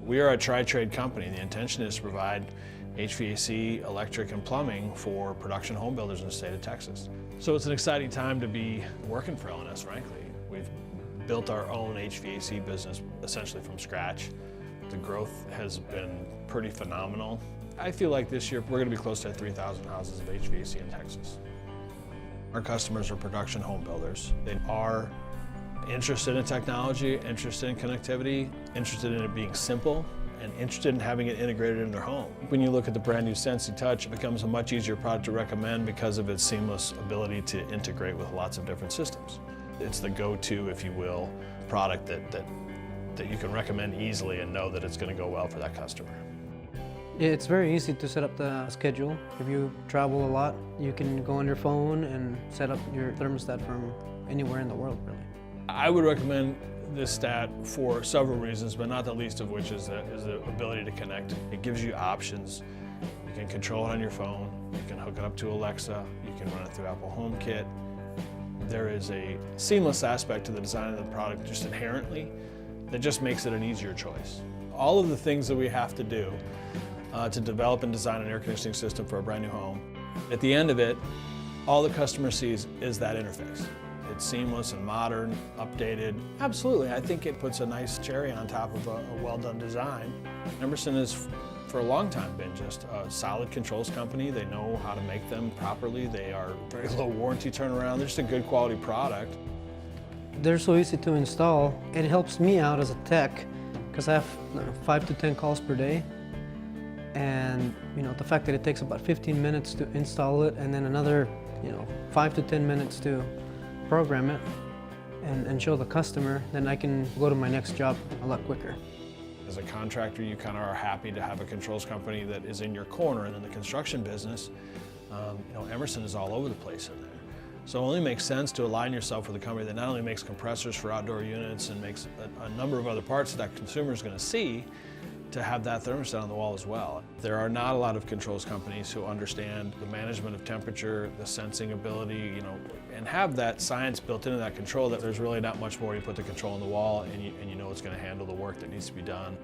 We are a tri-trade company. The intention is to provide HVAC, electric, and plumbing for production home builders in the state of Texas. So it's an exciting time to be working for L&S, frankly. We've built our own HVAC business essentially from scratch. The growth has been pretty phenomenal. I feel like this year we're going to be close to 3,000 houses of HVAC in Texas. Our customers are production home builders. They are interested in technology, interested in connectivity, interested in it being simple, and interested in having it integrated in their home. When you look at the brand new Sensi Touch, it becomes a much easier product to recommend because of its seamless ability to integrate with lots of different systems. It's the go-to, if you will, product that you can recommend easily and know that it's going to go well for that customer. It's very easy to set up the schedule. If you travel a lot, you can go on your phone and set up your thermostat from anywhere in the world, really. I would recommend this stat for several reasons, but not the least of which is the ability to connect. It gives you options. You can control it on your phone, you can hook it up to Alexa, you can run it through Apple HomeKit. There is a seamless aspect to the design of the product just inherently that just makes it an easier choice. All of the things that we have to do to develop and design an air conditioning system for a brand new home, at the end of it, all the customer sees is that interface. It's seamless and modern, updated. Absolutely, I think it puts a nice cherry on top of a well-done design. Emerson has, for a long time, been just a solid controls company. They know how to make them properly. They are very low warranty turnaround. They're just a good quality product. They're so easy to install. It helps me out as a tech because I have 5 to 10 calls per day. And the fact that it takes about 15 minutes to install it and then another 5 to 10 minutes to program it and show the customer, then I can go to my next job a lot quicker. As a contractor, you kind of are happy to have a controls company that is in your corner, and in the construction business, Emerson is all over the place in there. So it only makes sense to align yourself with a company that not only makes compressors for outdoor units and makes a number of other parts that consumer is going to see, to have that thermostat on the wall as well. There are not a lot of controls companies who understand the management of temperature, the sensing ability, and have that science built into that control that there's really not much more. You put the control on the wall and you know it's going to handle the work that needs to be done.